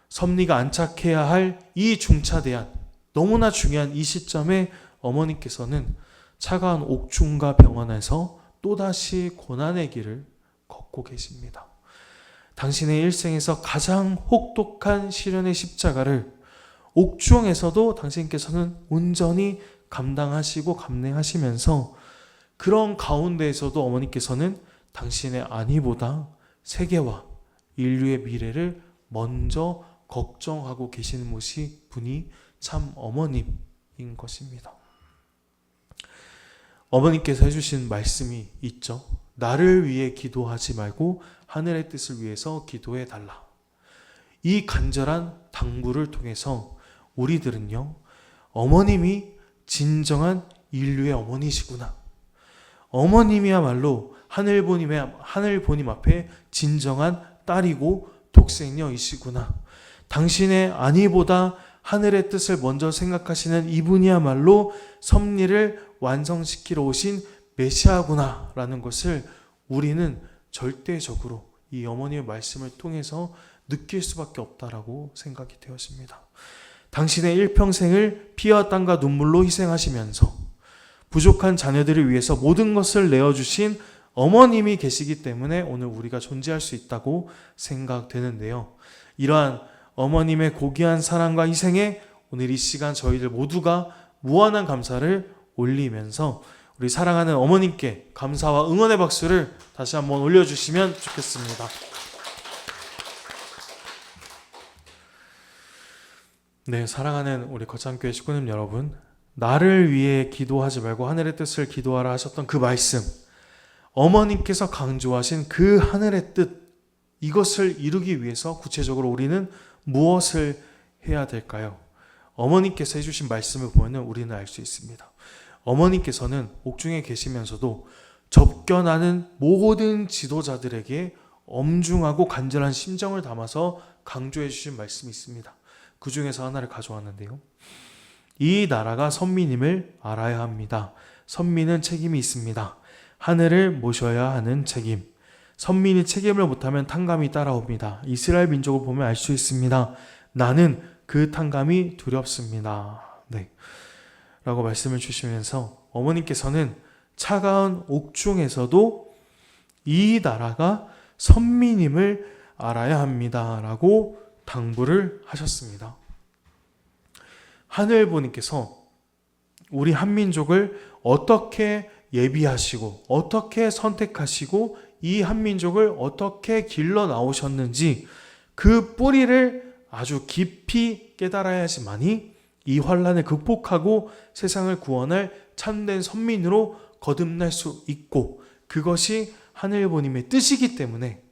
섭리가 안착해야 할 이 중차대한 너무나 중요한 이 시점에 어머니께서는 차가운 옥중과 병원에서 또다시 고난의 길을 걷고 계십니다. 당신의 일생에서 가장 혹독한 시련의 십자가를 옥중에서도 당신께서는 온전히 감당하시고 감내하시면서 그런 가운데에서도 어머니께서는 당신의 안위보다 세계와 인류의 미래를 먼저 걱정하고 계시는 분이 참 어머님인 것입니다. 어머님께서 해주신 말씀이 있죠. 나를 위해 기도하지 말고 하늘의 뜻을 위해서 기도해 달라. 이 간절한 당부를 통해서 우리들은요, 어머님이 진정한 인류의 어머니시구나. 어머님이야말로 하늘부모님 앞에 진정한 딸이고 독생녀이시구나. 당신의 안위보다 하늘의 뜻을 먼저 생각하시는 이분이야말로 섭리를 완성시키러 오신 메시아구나 라는 것을 우리는 절대적으로 이 어머니의 말씀을 통해서 느낄 수밖에 없다라고 생각이 되었습니다. 당신의 일평생을 피와 땀과 눈물로 희생하시면서 부족한 자녀들을 위해서 모든 것을 내어주신 어머님이 계시기 때문에 오늘 우리가 존재할 수 있다고 생각되는데요. 이러한 어머님의 고귀한 사랑과 희생에 오늘 이 시간 저희들 모두가 무한한 감사를 올리면서 우리 사랑하는 어머님께 감사와 응원의 박수를 다시 한번 올려주시면 좋겠습니다. 네, 사랑하는 우리 거창교회 식구님 여러분, 나를 위해 기도하지 말고 하늘의 뜻을 기도하라 하셨던 그 말씀, 어머님께서 강조하신 그 하늘의 뜻, 이것을 이루기 위해서 구체적으로 우리는 무엇을 해야 될까요? 어머님께서 해주신 말씀을 보면 우리는 알 수 있습니다. 어머님께서는 옥중에 계시면서도 접견하는 모든 지도자들에게 엄중하고 간절한 심정을 담아서 강조해 주신 말씀이 있습니다. 그 중에서 하나를 가져왔는데요. 이 나라가 선민임을 알아야 합니다. 선민은 책임이 있습니다. 하늘을 모셔야 하는 책임. 선민이 책임을 못하면 탕감이 따라옵니다. 이스라엘 민족을 보면 알 수 있습니다. 나는 그 탕감이 두렵습니다. 네, 라고 말씀을 주시면서 어머님께서는 차가운 옥중에서도 이 나라가 선민임을 알아야 합니다. 라고 당부를 하셨습니다. 하늘부님께서 우리 한민족을 어떻게 예비하시고 어떻게 선택하시고 이 한민족을 어떻게 길러 나오셨는지 그 뿌리를 아주 깊이 깨달아야지만이 이 환란을 극복하고 세상을 구원할 참된 선민으로 거듭날 수 있고, 그것이 하늘부님의 뜻이기 때문에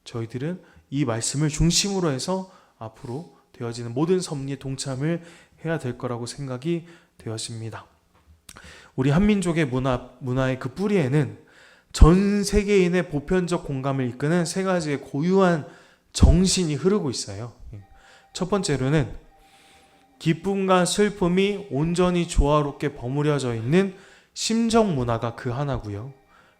저희들은 이 말씀을 중심으로 해서 앞으로 되어지는 모든 섭리에 동참을 해야 될 거라고 생각이 되어집니다. 우리 한민족의 문화의 그 뿌리에는 전 세계인의 보편적 공감을 이끄는 세 가지의 고유한 정신이 흐르고 있어요. 첫 번째로는 기쁨과 슬픔이 온전히 조화롭게 버무려져 있는 심정 문화가 그 하나고요.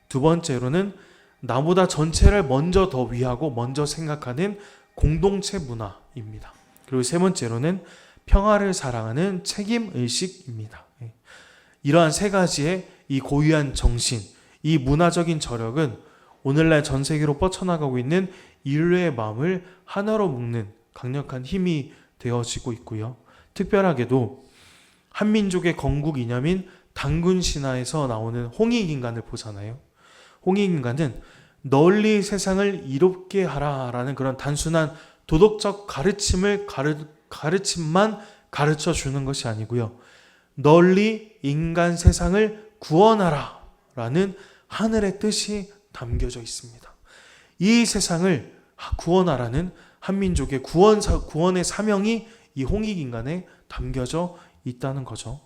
두 번째로는 나보다 전체를 먼저 더 위하고 먼저 생각하는 공동체 문화입니다. 그리고 세 번째로는 평화를 사랑하는 책임의식입니다. 이러한 세 가지의 이 고유한 정신, 이 문화적인 저력은 오늘날 전 세계로 뻗쳐나가고 있는 인류의 마음을 하나로 묶는 강력한 힘이 되어지고 있고요. 특별하게도 한민족의 건국 이념인 단군 신화에서 나오는 홍익인간을 보잖아요. 홍익인간은 널리 세상을 이롭게 하라라는 그런 단순한 도덕적 가르침만 가르쳐 주는 것이 아니고요. 널리 인간 세상을 구원하라 라는 하늘의 뜻이 담겨져 있습니다. 이 세상을 구원하라는 한민족의 구원의 사명이 이 홍익인간에 담겨져 있다는 거죠.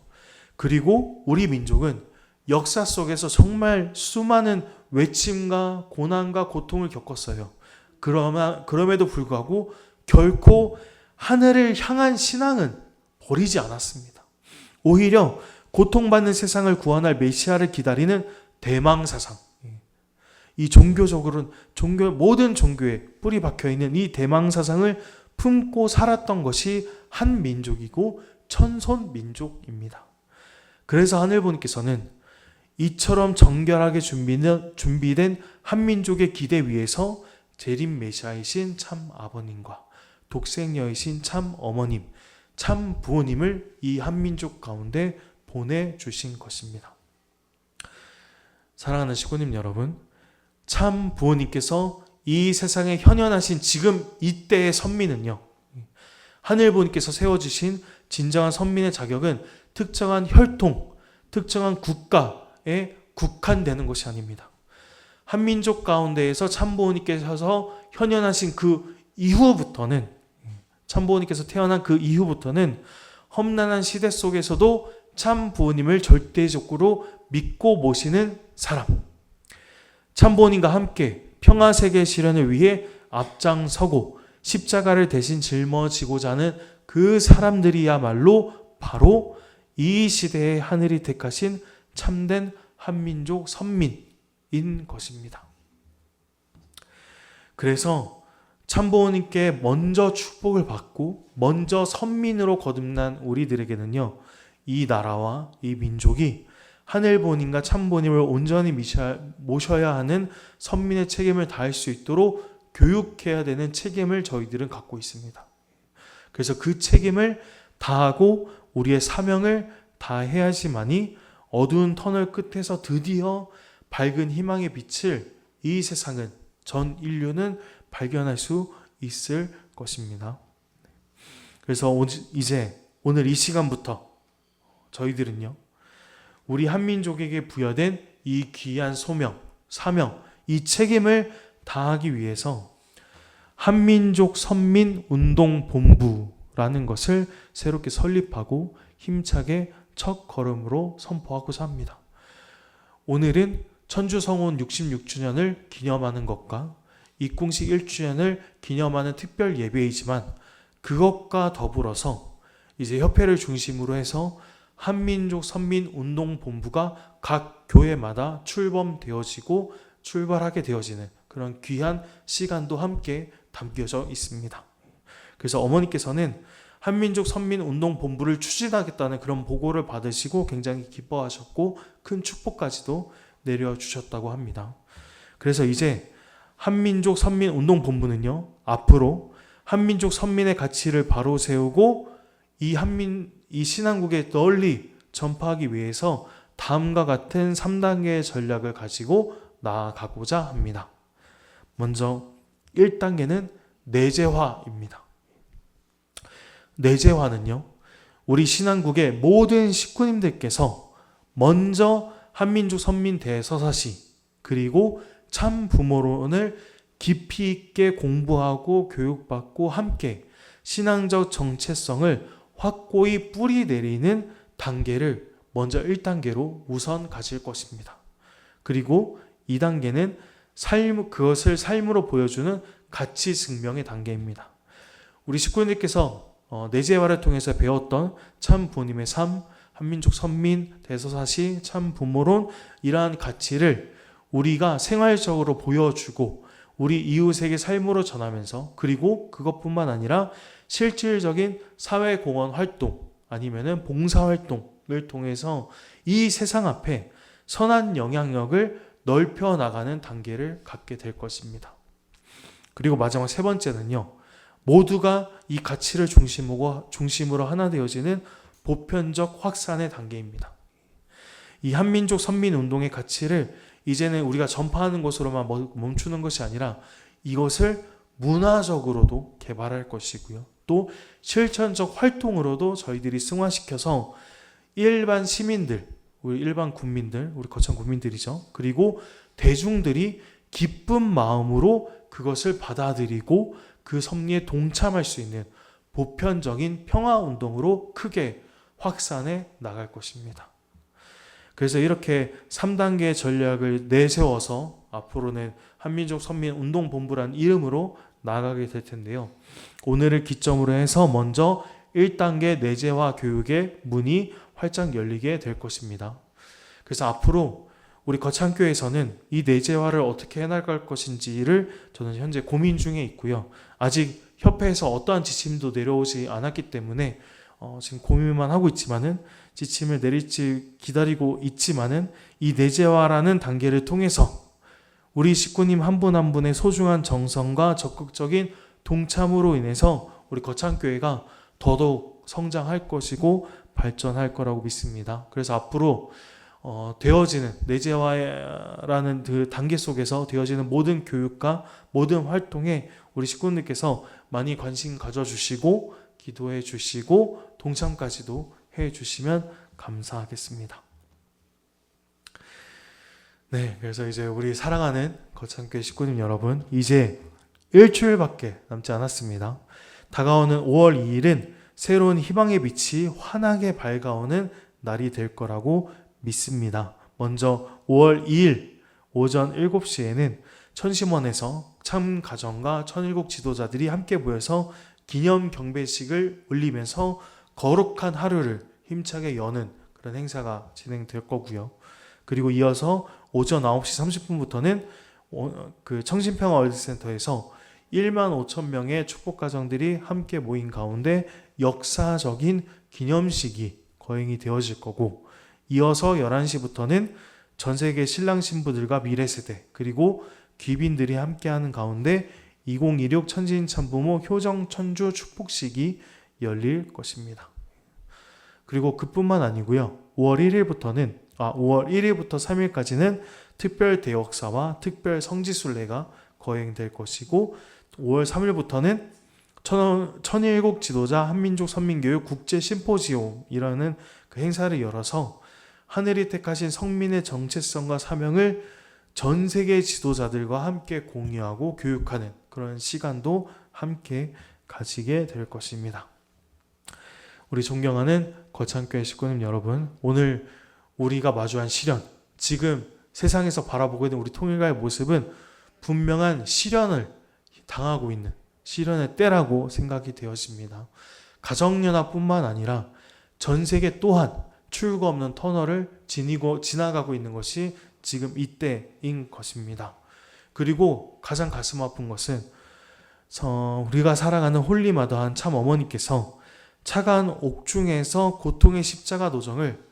그리고 우리 민족은 역사 속에서 정말 수많은 외침과 고난과 고통을 겪었어요. 그럼에도 불구하고 결코 하늘을 향한 신앙은 버리지 않았습니다. 오히려 고통받는 세상을 구원할 메시아를 기다리는 대망사상, 이 종교적으로는 모든 종교에 뿌리 박혀있는 이 대망사상을 품고 살았던 것이 한 민족이고 천손 민족입니다. 그래서 하늘부님께서는 이처럼 정결하게 준비된 한민족의 기대 위에서 재림 메시아이신 참 아버님과 독생녀이신 참 어머님, 참 부모님을 이 한민족 가운데 보내주신 것입니다. 사랑하는 시고님 여러분, 참 부모님께서 이 세상에 현현하신 지금 이때의 선민은요, 하늘부님께서 세워주신 진정한 선민의 자격은 특정한 혈통, 특정한 국가에 국한되는 것이 아닙니다. 한민족 가운데에서 참부모님께서 현현하신 그 이후부터는, 참부모님께서 태어난 그 이후부터는 험난한 시대 속에서도 참부모님을 절대적으로 믿고 모시는 사람, 참부모님과 함께 평화세계 실현을 위해 앞장서고 십자가를 대신 짊어지고자 하는 그 사람들이야말로 바로 이 시대의 하늘이 택하신 참된 한민족 선민인 것입니다. 그래서 참부모님께 먼저 축복을 받고 먼저 선민으로 거듭난 우리들에게는요, 이 나라와 이 민족이 하늘부모님과 참부모님을 온전히 모셔야 하는 선민의 책임을 다할 수 있도록 교육해야 되는 책임을 저희들은 갖고 있습니다. 그래서 그 책임을 다하고 우리의 사명을 다해야지만이 어두운 터널 끝에서 드디어 밝은 희망의 빛을 이 세상은, 전 인류는 발견할 수 있을 것입니다. 그래서 이제 오늘 이 시간부터 저희들은요, 우리 한민족에게 부여된 이 귀한 소명, 사명, 이 책임을 다하기 위해서 한민족 선민운동본부라는 것을 새롭게 설립하고 힘차게 첫 걸음으로 선포하고자 합니다. 오늘은 천주성원 66주년을 기념하는 것과 입궁식 1주년을 기념하는 특별 예배이지만, 그것과 더불어서 이제 협회를 중심으로 해서 한민족 선민운동본부가 각 교회마다 출발하게 되어지는 그런 귀한 시간도 함께 담겨져 있습니다. 그래서 어머니께서는 한민족 선민운동본부를 추진하겠다는 그런 보고를 받으시고 굉장히 기뻐하셨고 큰 축복까지도 내려주셨다고 합니다. 그래서 이제 한민족 선민운동본부는요, 앞으로 한민족 선민의 가치를 바로 세우고 이 신앙국에 널리 전파하기 위해서 다음과 같은 3단계의 전략을 가지고 나아가고자 합니다. 먼저 1단계는 내재화입니다. 내재화는요, 우리 신앙국의 모든 식구님들께서 먼저 한민족 선민 대서사시 그리고 참 부모론을 깊이 있게 공부하고 교육받고 함께 신앙적 정체성을 확고히 뿌리 내리는 단계를 먼저 1단계로 우선 가질 것입니다. 그리고 2단계는 그것을 삶으로 보여주는 가치 증명의 단계입니다. 우리 식구님들께서 내재화를 통해서 배웠던 참 부모님의 삶, 한민족 선민, 대서사시, 참 부모론, 이러한 가치를 우리가 생활적으로 보여주고 우리 이웃에게 삶으로 전하면서, 그리고 그것뿐만 아니라 실질적인 사회공헌 활동 아니면은 봉사활동을 통해서 이 세상 앞에 선한 영향력을 넓혀 나가는 단계를 갖게 될 것입니다. 그리고 마지막 세 번째는요, 모두가 이 가치를 중심으로 하나 되어지는 보편적 확산의 단계입니다. 이 한민족 선민운동의 가치를 이제는 우리가 전파하는 것으로만 멈추는 것이 아니라 이것을 문화적으로도 개발할 것이고요. 또 실천적 활동으로도 저희들이 승화시켜서 일반 시민들, 우리 일반 국민들, 우리 거창 국민들이죠. 그리고 대중들이 기쁜 마음으로 그것을 받아들이고 그 섭리에 동참할 수 있는 보편적인 평화운동으로 크게 확산해 나갈 것입니다. 그래서 이렇게 3단계의 전략을 내세워서 앞으로는 한민족 선민운동본부란 이름으로 나아가게 될 텐데요. 오늘을 기점으로 해서 먼저 1단계 내재화 교육의 문이 활짝 열리게 될 것입니다. 그래서 앞으로 우리 거창교회에서는 이 내재화를 어떻게 해나갈 것인지를 저는 현재 고민 중에 있고요. 아직 협회에서 어떠한 지침도 내려오지 않았기 때문에 지금 고민만 하고 있지만은, 지침을 내릴지 기다리고 있지만은, 이 내재화라는 단계를 통해서 우리 식구님 한 분 한 분의 소중한 정성과 적극적인 동참으로 인해서 우리 거창교회가 더더욱 성장할 것이고 발전할 거라고 믿습니다. 그래서 앞으로 되어지는 내재화라는 그 단계 속에서 되어지는 모든 교육과 모든 활동에 우리 식구님들께서 많이 관심 가져주시고 기도해 주시고 동참까지도 해 주시면 감사하겠습니다. 네, 그래서 이제 우리 사랑하는 거창교회 식구님 여러분, 이제 일주일밖에 남지 않았습니다. 다가오는 5월 2일은 새로운 희망의 빛이 환하게 밝아오는 날이 될 거라고 믿습니다. 먼저 5월 2일 오전 7시에는 천심원에서 참 가정과 천일국 지도자들이 함께 모여서 기념 경배식을 올리면서 거룩한 하루를 힘차게 여는 그런 행사가 진행될 거고요. 그리고 이어서 오전 9시 30분부터는 그 청신평화월드센터에서 1만 5천 명의 축복가정들이 함께 모인 가운데 역사적인 기념식이 거행이 되어질 거고, 이어서 11시부터는 전세계 신랑 신부들과 미래세대 그리고 귀빈들이 함께하는 가운데 2026 천지인 참부모 효정 천주 축복식이 열릴 것입니다. 그리고 그뿐만 아니고요. 5월 1일부터 3일까지는 특별 대역사와 특별 성지순례가 거행될 것이고, 5월 3일부터는 천일국 지도자 한민족 선민교육 국제 심포지움이라는 그 행사를 열어서 하늘이 택하신 성민의 정체성과 사명을 전 세계 지도자들과 함께 공유하고 교육하는 그런 시간도 함께 가지게 될 것입니다. 우리 존경하는 거창교회 식구님 여러분, 오늘 우리가 마주한 시련, 지금 세상에서 바라보고 있는 우리 통일가의 모습은 분명한 시련을 당하고 있는 시련의 때라고 생각이 되어집니다. 가정연합뿐만 아니라 전 세계 또한 출구 없는 터널을 지나가고 있는 것이 지금 이때인 것입니다. 그리고 가장 가슴 아픈 것은 우리가 사랑하는 홀리마더한 참 어머니께서 차가운 옥중에서 고통의 십자가 노정을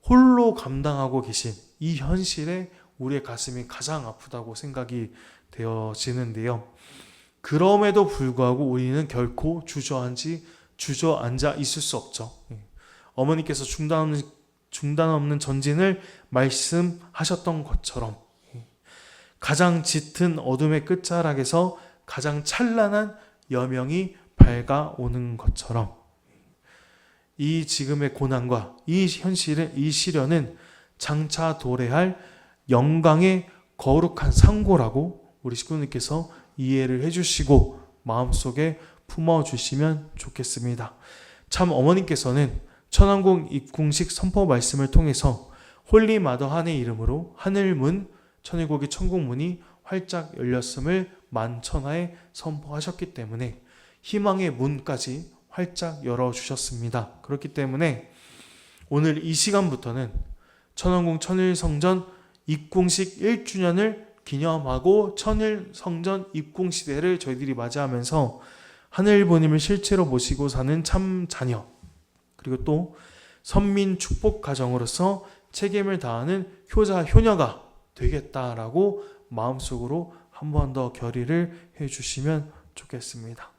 홀로 감당하고 계신 이 현실에 우리의 가슴이 가장 아프다고 생각이 되어지는데요. 그럼에도 불구하고 우리는 결코 주저앉아 있을 수 없죠. 어머니께서 중단 없는 전진을 말씀하셨던 것처럼 가장 짙은 어둠의 끝자락에서 가장 찬란한 여명이 밝아오는 것처럼 이 지금의 고난과 이 현실은, 이 시련은 장차 도래할 영광의 거룩한 상고라고 우리 식구님께서 이해를 해주시고 마음속에 품어주시면 좋겠습니다. 참 어머님께서는 천왕국 입궁식 선포 말씀을 통해서 홀리 마더 한의 이름으로 하늘문, 천일국의 천국문이 활짝 열렸음을 만천하에 선포하셨기 때문에 희망의 문까지 활짝 열어주셨습니다. 그렇기 때문에 오늘 이 시간부터는 천왕궁 천일성전 입궁식 1주년을 기념하고 천일성전 입궁시대를 저희들이 맞이하면서 하늘부님을 실제로 모시고 사는 참 자녀, 그리고 또 선민 축복 가정으로서 책임을 다하는 효자, 효녀가 되겠다라고 마음속으로 한 번 더 결의를 해주시면 좋겠습니다.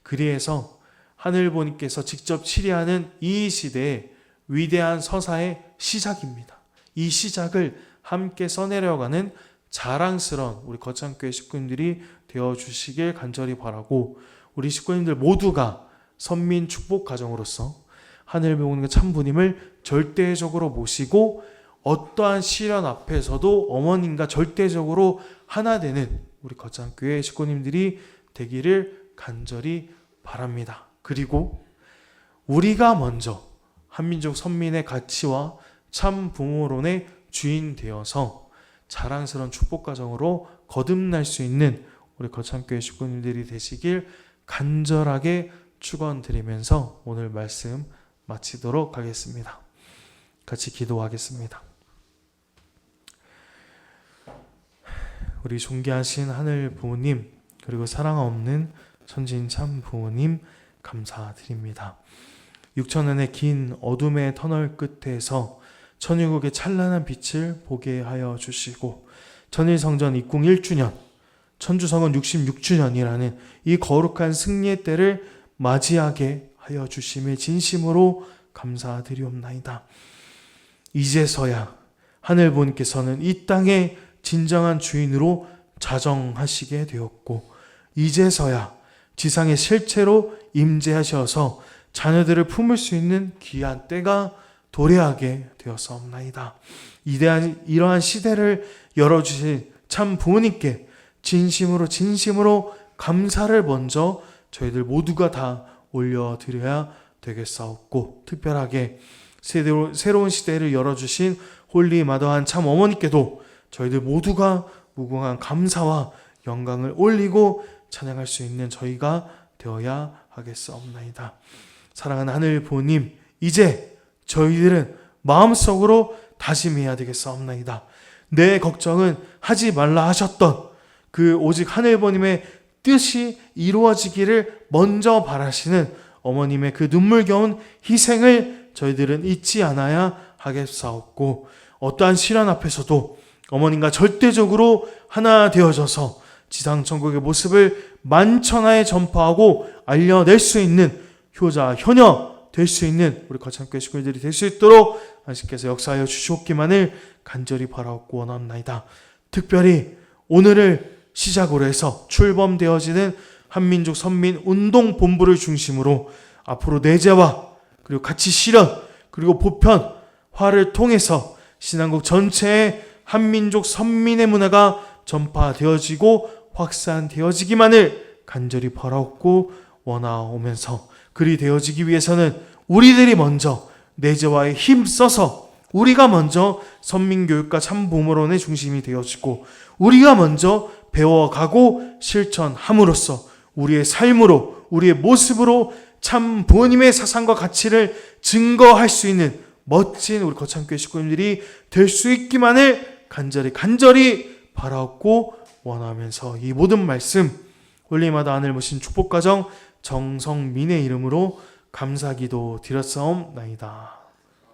그리해서 하늘부님께서 직접 치리하는 이 시대의 위대한 서사의 시작입니다. 이 시작을 함께 써내려가는 자랑스러운 우리 거창교회 식구님들이 되어주시길 간절히 바라고, 우리 식구님들 모두가 선민 축복 가정으로서 하늘부님과 참부님을 절대적으로 모시고 어떠한 시련 앞에서도 어머님과 절대적으로 하나 되는 우리 거창교회 식구님들이 되기를 간절히 바랍니다. 그리고 우리가 먼저 한민족 선민의 가치와 참 부모론의 주인 되어서 자랑스러운 축복 가정으로 거듭날 수 있는 우리 거창교회 식구님들이 되시길 간절하게 축원드리면서 오늘 말씀 마치도록 하겠습니다. 같이 기도하겠습니다. 우리 존귀하신 하늘 부모님, 그리고 사랑 없는 천진 참 부모님 감사드립니다. 6,000년의 긴 어둠의 터널 끝에서 천일국의 찬란한 빛을 보게 하여 주시고, 천일성전 입궁 1주년, 천주성은 66주년이라는 이 거룩한 승리의 때를 맞이하게 하여 주심에 진심으로 감사드리옵나이다. 이제서야 하늘부님께서는 이 땅의 진정한 주인으로 자정하시게 되었고, 이제서야 지상에 실체로 임재하셔서 자녀들을 품을 수 있는 귀한 때가 도래하게 되었사옵나이다. 이러한 시대를 열어주신 참 부모님께 진심으로 감사를 먼저 저희들 모두가 다 올려드려야 되겠사옵고, 특별하게 새로운 시대를 열어주신 홀리 마더한 참 어머니께도 저희들 모두가 무궁한 감사와 영광을 올리고 찬양할 수 있는 저희가 되어야 하겠사옵나이다. 사랑하는 하늘 부모님, 이제 저희들은 마음속으로 다짐해야 되겠사옵나이다. 내 걱정은 하지 말라 하셨던 그 오직 하늘 부모님의 뜻이 이루어지기를 먼저 바라시는 어머님의 그 눈물겨운 희생을 저희들은 잊지 않아야 하겠사옵고, 어떠한 시련 앞에서도 어머님과 절대적으로 하나 되어져서 지상천국의 모습을 만천하에 전파하고 알려낼 수 있는 효자, 효녀 될 수 있는 우리 거창교회 식구들이 될 수 있도록 하나님께서 역사하여 주시옵기만을 간절히 바라옵고 원합나이다. 특별히 오늘을 시작으로 해서 출범되어지는 한민족 선민 운동 본부를 중심으로 앞으로 내재와 그리고 가치 실현 그리고 보편화를 통해서 신한국 전체의 한민족 선민의 문화가 전파되어지고 확산되어지기만을 간절히 바라옵고 원하오면서, 그리 되어지기 위해서는 우리들이 먼저 내재와에 힘써서 우리가 먼저 선민교육과 참부모론의 중심이 되어지고, 우리가 먼저 배워가고 실천함으로써 우리의 삶으로, 우리의 모습으로 참 부모님의 사상과 가치를 증거할 수 있는 멋진 우리 거창교회 식구님들이 될 수 있기만을 간절히 바라옵고 원하면서 이 모든 말씀 홀리마다 하늘 모신 축복가정 정성민의 이름으로 감사기도 드렸사옵나이다.